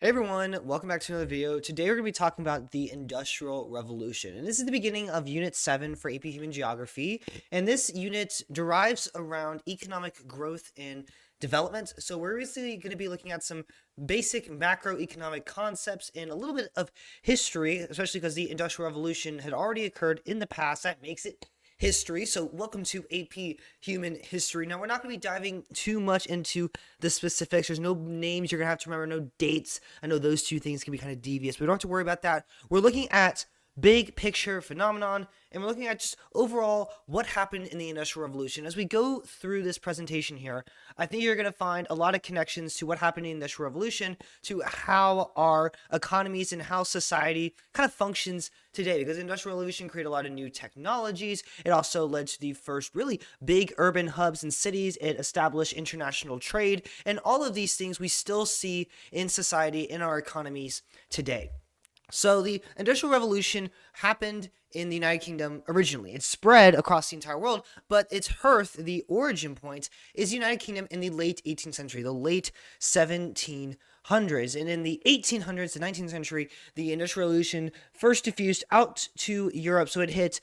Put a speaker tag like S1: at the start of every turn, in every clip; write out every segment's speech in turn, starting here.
S1: Hey everyone, welcome back to another video. Today we're going to be talking about the Industrial Revolution. And this is the beginning of Unit 7 for AP Human Geography. And this unit derives around economic growth and development. So we're basically going to be looking at some basic macroeconomic concepts and a little bit of history, especially because the Industrial Revolution had already occurred in the past. That makes it history. So welcome to AP Human History. Now we're not going to be diving too much into the specifics. There's no names you're going to have to remember, no dates. I know those two things can be kind of devious, but we don't have to worry about that. We're looking at big picture phenomenon, and we're looking at just overall what happened in the Industrial Revolution. As we go through this presentation here, I think you're going to find a lot of connections to what happened in the Industrial Revolution, to how our economies and how society kind of functions today, because the Industrial Revolution created a lot of new technologies. It also led to the first really big urban hubs and cities. It established international trade, and all of these things we still see in society, in our economies today. So the Industrial Revolution happened in the United Kingdom originally. It spread across the entire world, but its hearth, the origin point, is the United Kingdom in the late 18th century, the late 1700s. And in the 1800s, the 19th century, the Industrial Revolution first diffused out to Europe. So it hit,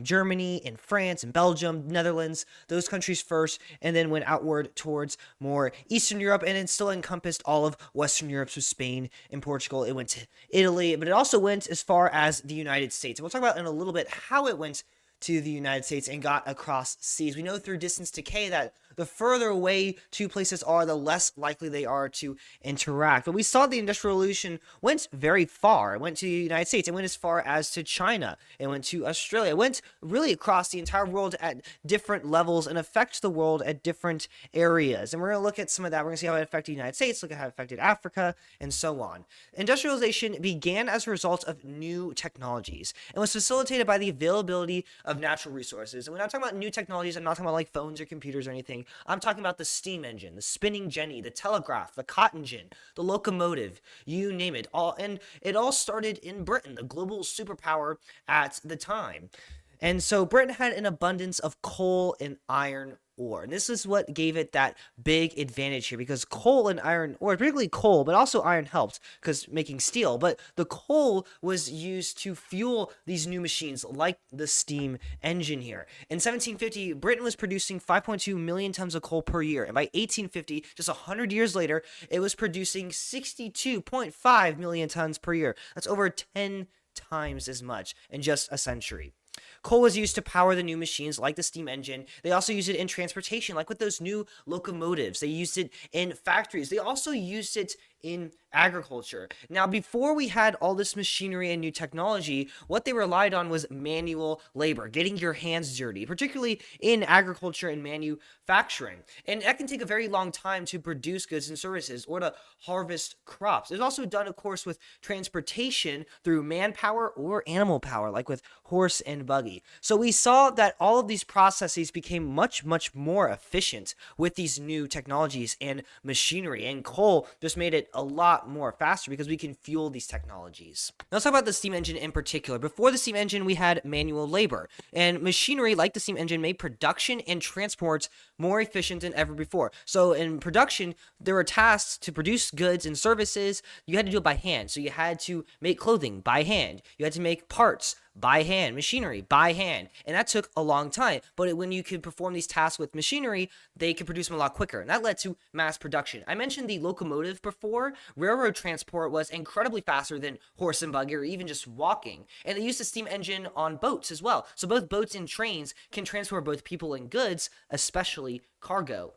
S1: Germany and France and Belgium, Netherlands, those countries first, and then went outward towards more Eastern Europe, and it still encompassed all of Western Europe, so Spain and Portugal. It went to Italy, but it also went as far as the United States. And we'll talk about in a little bit how it went to the United States and got across seas. We know through distance decay that the further away two places are, the less likely they are to interact. But we saw the Industrial Revolution went very far. It went to the United States. It went as far as to China. It went to Australia. It went really across the entire world at different levels and affects the world at different areas. And we're going to look at some of that. We're going to see how it affected the United States, look at how it affected Africa, and so on. Industrialization began as a result of new technologies and was facilitated by the availability of natural resources. And when I'm talking about new technologies, I'm not talking about like phones or computers or anything. I'm talking about the steam engine, the spinning jenny, the telegraph, the cotton gin, the locomotive, you name it. And it all started in Britain, the global superpower at the time. And so Britain had an abundance of coal and iron ore. And this is what gave it that big advantage here, because coal and iron ore, particularly coal, but also iron helped because making steel. But the coal was used to fuel these new machines like the steam engine here. In 1750, Britain was producing 5.2 million tons of coal per year. And by 1850, just 100 years later, it was producing 62.5 million tons per year. That's over 10 times as much in just a century. Coal was used to power the new machines like the steam engine. They also used it in transportation, like with those new locomotives. They used it in factories. They also used it in agriculture. Now, before we had all this machinery and new technology, what they relied on was manual labor, getting your hands dirty, particularly in agriculture and manufacturing. And that can take a very long time to produce goods and services or to harvest crops. It's also done, of course, with transportation through manpower or animal power, like with horse and buggy. So we saw that all of these processes became much, much more efficient with these new technologies and machinery. And coal just made it a lot more faster because we can fuel these technologies. Now let's talk about the steam engine in particular. Before the steam engine, we had manual labor, and machinery like the steam engine made production and transport more efficient than ever before. So in production, there were tasks to produce goods and services. You had to do it by hand. So you had to make clothing by hand. You had to make parts by hand, machinery by hand, and that took a long time. But when you could perform these tasks with machinery, they could produce them a lot quicker, and that led to mass production. I mentioned the locomotive before. Railroad transport was incredibly faster than horse and buggy or even just walking, and they used the steam engine on boats as well. So both boats and trains can transport both people and goods, especially cargo.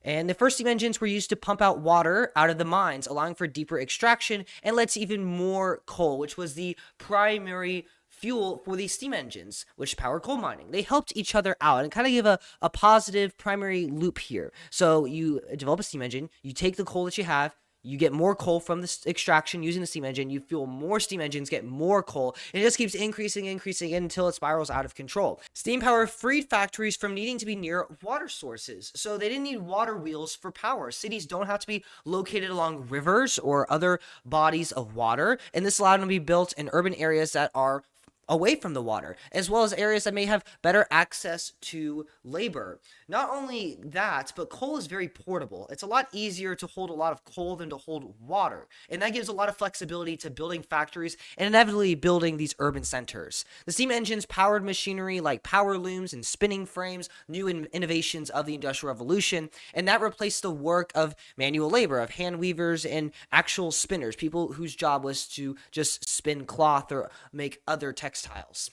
S1: And the first steam engines were used to pump out water out of the mines, allowing for deeper extraction, and led to even more coal, which was the primary fuel for these steam engines, which power coal mining. They helped each other out and kind of give a positive primary loop here. So you develop a steam engine, you take the coal that you have, you get more coal from the extraction using the steam engine, you fuel more steam engines, get more coal, and it just keeps increasing until it spirals out of control. Steam power freed factories from needing to be near water sources, so they didn't need water wheels for power. Cities don't have to be located along rivers or other bodies of water, and this allowed them to be built in urban areas that are away from the water, as well as areas that may have better access to labor. Not only that, but coal is very portable. It's a lot easier to hold a lot of coal than to hold water, and that gives a lot of flexibility to building factories and inevitably building these urban centers. The steam engines powered machinery like power looms and spinning frames, new innovations of the Industrial Revolution, and that replaced the work of manual labor, of hand weavers and actual spinners, people whose job was to just spin cloth or make other textiles.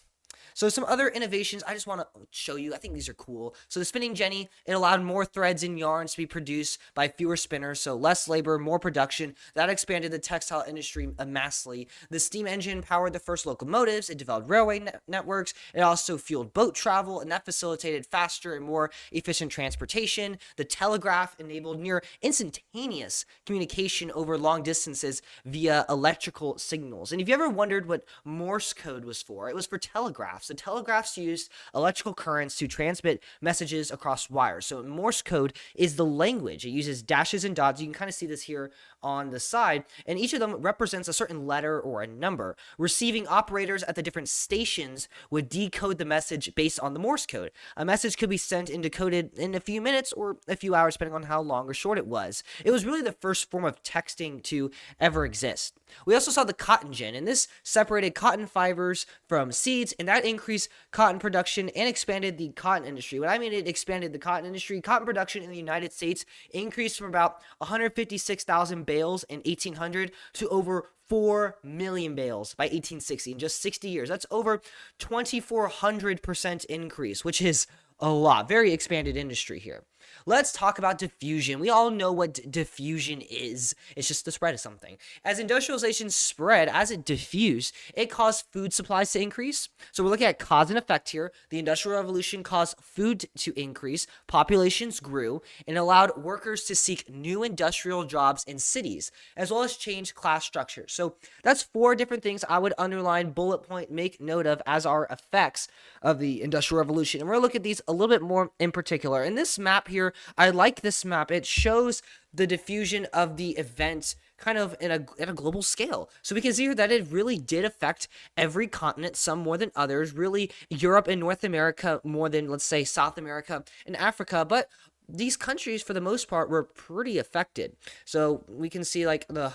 S1: So some other innovations I just want to show you. I think these are cool. So the spinning jenny, it allowed more threads and yarns to be produced by fewer spinners, so less labor, more production. That expanded the textile industry immensely. The steam engine powered the first locomotives. It developed railway networks. It also fueled boat travel, and that facilitated faster and more efficient transportation. The telegraph enabled near instantaneous communication over long distances via electrical signals. And if you ever wondered what Morse code was for, it was for telegraphs. The telegraphs used electrical currents to transmit messages across wires. So Morse code is the language. It uses dashes and dots. You can kind of see this here on the side, and each of them represents a certain letter or a number. Receiving operators at the different stations would decode the message based on the Morse code. A message could be sent and decoded in a few minutes or a few hours, depending on how long or short it was. It was really the first form of texting to ever exist. We also saw the cotton gin, and this separated cotton fibers from seeds, and that increased cotton production and expanded the cotton industry. What I mean, it expanded the cotton industry. Cotton production in the United States increased from about 156,000 bales in 1800 to over 4 million bales by 1860 in just 60 years. That's over 2,400% increase, which is a lot. Very expanded industry here. Let's talk about diffusion. We all know what diffusion is. It's just the spread of something. As industrialization spread, as it diffused, it caused food supplies to increase. So we're looking at cause and effect here. The Industrial Revolution caused food to increase, populations grew, and allowed workers to seek new industrial jobs in cities, as well as change class structures. So that's 4 different things I would underline, bullet point, make note of as our effects of the Industrial Revolution. And we're going to look at these a little bit more in particular. In this map here, I like this map. It shows the diffusion of the event kind of at a global scale. So we can see here that it really did affect every continent, some more than others, really Europe and North America more than, let's say, South America and Africa, but these countries, for the most part, were pretty affected. So we can see, like, the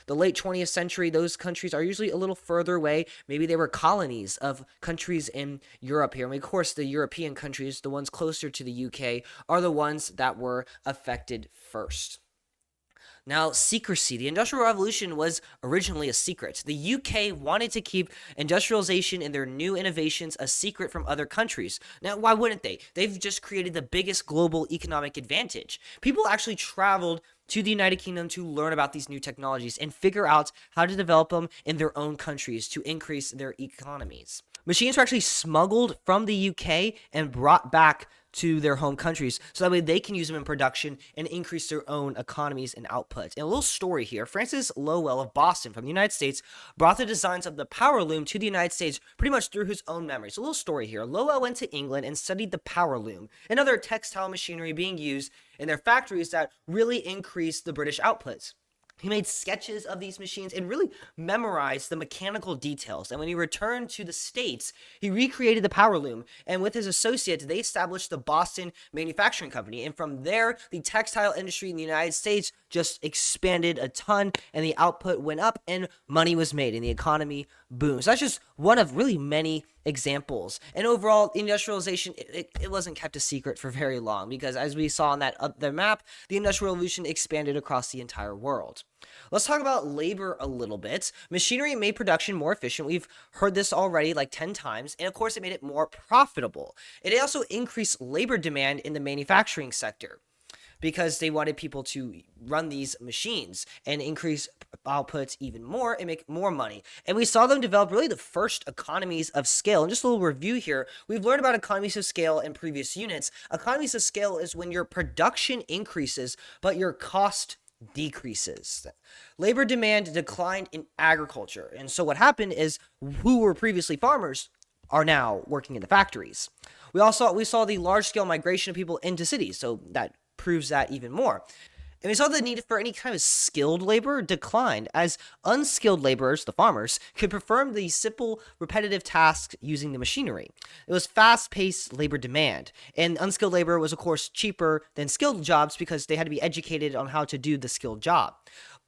S1: late 20th century, those countries are usually a little further away. Maybe they were colonies of countries in Europe here. I mean, of course, the European countries, the ones closer to the UK, are the ones that were affected first. Now, secrecy. The Industrial Revolution was originally a secret. The UK wanted to keep industrialization and their new innovations a secret from other countries. Now, why wouldn't they? They've just created the biggest global economic advantage. People actually traveled to the United Kingdom to learn about these new technologies and figure out how to develop them in their own countries to increase their economies. Machines were actually smuggled from the UK and brought back to their home countries, so that way they can use them in production and increase their own economies and output. And a little story here, Francis Lowell of Boston from the United States brought the designs of the power loom to the United States pretty much through his own memories. A little story here. Lowell went to England and studied the power loom and other textile machinery being used in their factories that really increased the British outputs. He made sketches of these machines and really memorized the mechanical details. And when he returned to the States, he recreated the power loom. And with his associates, they established the Boston Manufacturing Company. And from there, the textile industry in the United States just expanded a ton, and the output went up, and money was made, and the economy boomed. So that's just one of really many examples. And overall, industrialization, it wasn't kept a secret for very long, because as we saw on that other map, the Industrial Revolution expanded across the entire world. Let's talk about labor a little bit. Machinery made production more efficient. We've heard this already like 10 times. And of course, it made it more profitable. It also increased labor demand in the manufacturing sector, because they wanted people to run these machines and increase outputs even more and make more money. And we saw them develop really the first economies of scale. And just a little review here, we've learned about economies of scale in previous units. Economies of scale is when your production increases, but your cost decreases. Labor demand declined in agriculture. And so what happened is who were previously farmers are now working in the factories. We saw the large-scale migration of people into cities, so that proves that even more. And we saw the need for any kind of skilled labor declined as unskilled laborers, the farmers, could perform the simple, repetitive tasks using the machinery. It was fast-paced labor demand, and unskilled labor was, of course, cheaper than skilled jobs because they had to be educated on how to do the skilled job.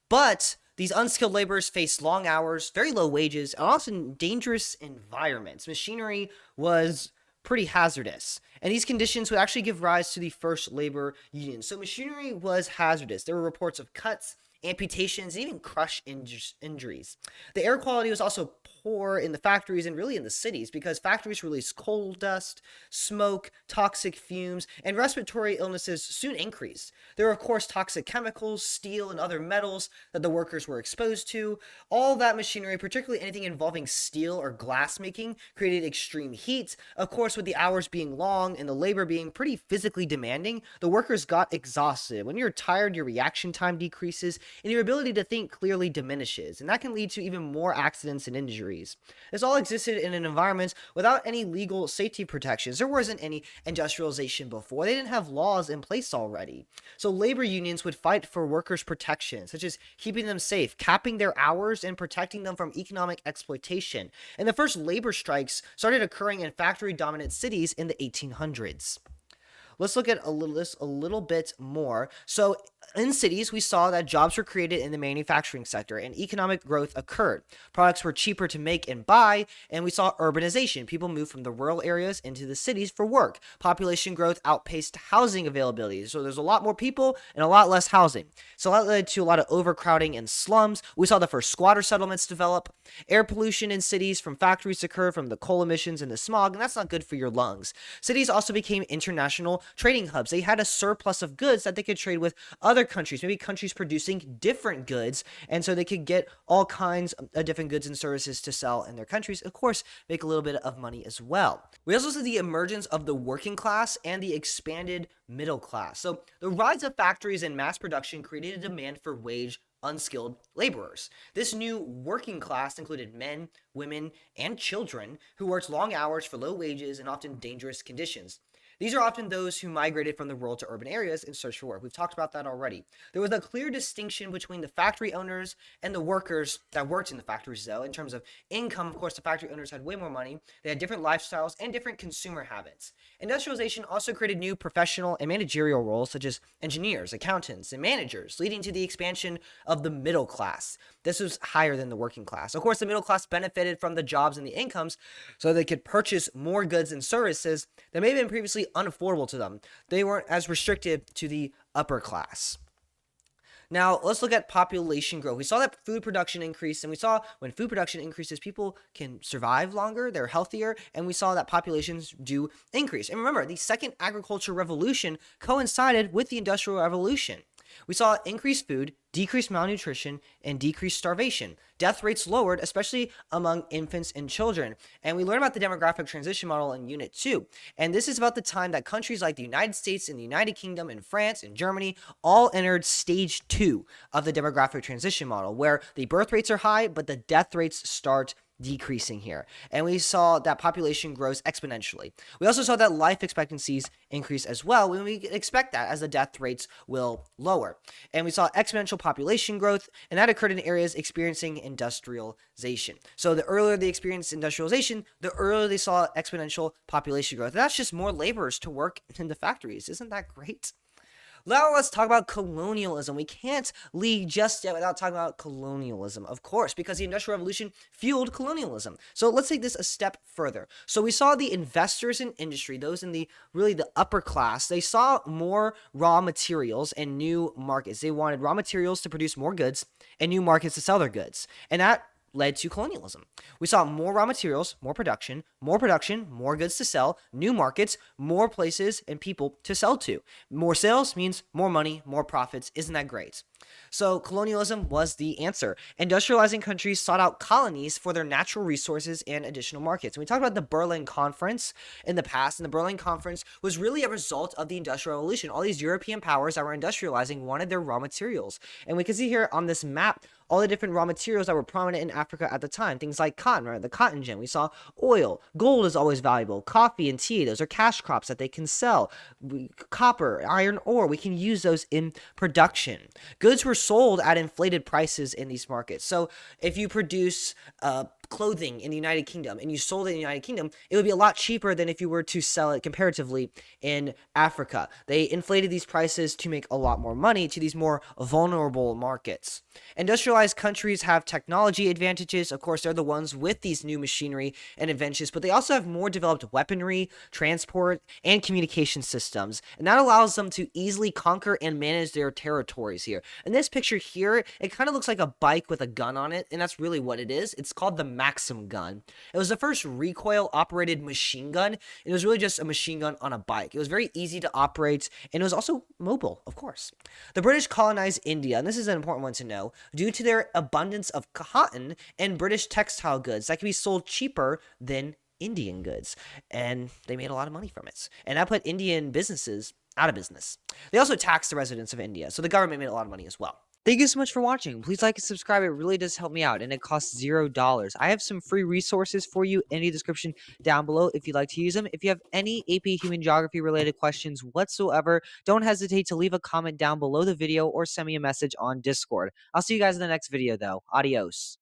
S1: But these unskilled laborers faced long hours, very low wages, and often dangerous environments. Machinery was pretty hazardous. And these conditions would actually give rise to the first labor union. So machinery was hazardous. There were reports of cuts, amputations, and even crush injuries. The air quality was also poor in the factories and really in the cities because factories released coal dust, smoke, toxic fumes, and respiratory illnesses soon increased. There were, of course, toxic chemicals, steel, and other metals that the workers were exposed to. All that machinery, particularly anything involving steel or glass making, created extreme heat. Of course, with the hours being long and the labor being pretty physically demanding, the workers got exhausted. When you're tired, your reaction time decreases and your ability to think clearly diminishes, and that can lead to even more accidents and injuries. This all existed in an environment without any legal safety protections. There wasn't any industrialization before. They didn't have laws in place already. So labor unions would fight for workers' protection, such as keeping them safe, capping their hours, and protecting them from economic exploitation. And the first labor strikes started occurring in factory-dominant cities in the 1800s. Let's look at this a little bit more. So in cities, we saw that jobs were created in the manufacturing sector and economic growth occurred. Products were cheaper to make and buy, and we saw urbanization. People moved from the rural areas into the cities for work. Population growth outpaced housing availability. So there's a lot more people and a lot less housing. So that led to a lot of overcrowding in slums. We saw the first squatter settlements develop. Air pollution in cities from factories occurred from the coal emissions and the smog, and that's not good for your lungs. Cities also became international trading hubs. They had a surplus of goods that they could trade with other countries, maybe countries producing different goods, and so they could get all kinds of different goods and services to sell in their countries. Of course, make a little bit of money as well. We also see the emergence of the working class and the expanded middle class. So the rise of factories and mass production created a demand for unskilled laborers. This new working class included men, women, and children who worked long hours for low wages and often dangerous conditions. These are often those who migrated from the rural to urban areas in search for work. We've talked about that already. There was a clear distinction between the factory owners and the workers that worked in the factories, though. In terms of income, of course, the factory owners had way more money. They had different lifestyles and different consumer habits. Industrialization also created new professional and managerial roles such as engineers, accountants, and managers, leading to the expansion of the middle class. This was higher than the working class. Of course, the middle class benefited from the jobs and the incomes so they could purchase more goods and services that may have been previously unaffordable to them. They weren't as restricted to the upper class. Now, let's look at population growth. We saw that food production increased, and we saw when food production increases, people can survive longer, they're healthier, and we saw that populations do increase. And remember, the second agricultural revolution coincided with the Industrial Revolution. We saw increased food, decreased malnutrition, and decreased starvation. Death rates lowered, especially among infants and children. And we learn about the demographic transition model in Unit 2. And this is about the time that countries like the United States and the United Kingdom and France and Germany all entered stage 2 of the demographic transition model, where the birth rates are high, but the death rates start decreasing here. And we saw that population grows exponentially. We also saw that life expectancies increase as well, when we expect that as the death rates will lower. And we saw exponential population growth, and that occurred in areas experiencing industrialization. So the earlier they experienced industrialization, the earlier they saw exponential population growth. And that's just more laborers to work in the factories. Isn't that great? Now let's talk about colonialism. We can't leave just yet without talking about colonialism, of course, because the Industrial Revolution fueled colonialism. So let's take this a step further. So we saw the investors in industry, those in the upper class, they saw more raw materials and new markets. They wanted raw materials to produce more goods and new markets to sell their goods. And that led to colonialism. We saw more raw materials, more production, more goods to sell, new markets, more places and people to sell to. More sales means more money, more profits. Isn't that great? So colonialism was the answer. Industrializing countries sought out colonies for their natural resources and additional markets. And we talked about the Berlin Conference in the past, and the Berlin Conference was really a result of the Industrial Revolution. All these European powers that were industrializing wanted their raw materials. And we can see here on this map all the different raw materials that were prominent in Africa at the time. Things like cotton, right? The cotton gin. We saw oil. Gold is always valuable. Coffee and tea, those are cash crops that they can sell. Copper, iron ore, we can use those in production. Goods were sold at inflated prices in these markets. So if you produce clothing in the United Kingdom and you sold it in the United Kingdom, it would be a lot cheaper than if you were to sell it comparatively in Africa. They inflated these prices to make a lot more money to these more vulnerable markets. Industrialized countries have technology advantages. Of course, they're the ones with these new machinery and inventions, but they also have more developed weaponry, transport, and communication systems. And that allows them to easily conquer and manage their territories here. In this picture here, it kind of looks like a bike with a gun on it, and that's really what it is. It's called the Maxim gun. It was the first recoil-operated machine gun, and it was really just a machine gun on a bike. It was very easy to operate, and it was also mobile, of course. The British colonized India, and this is an important one to know, due to their abundance of cotton and British textile goods that can be sold cheaper than Indian goods, and they made a lot of money from it. And that put Indian businesses out of business. They also taxed the residents of India, so the government made a lot of money as well. Thank you so much for watching. Please like and subscribe. It really does help me out, and it costs $0. I have some free resources for you in the description down below if you'd like to use them. If you have any AP Human Geography related questions whatsoever, don't hesitate to leave a comment down below the video or send me a message on Discord. I'll see you guys in the next video, though. Adios.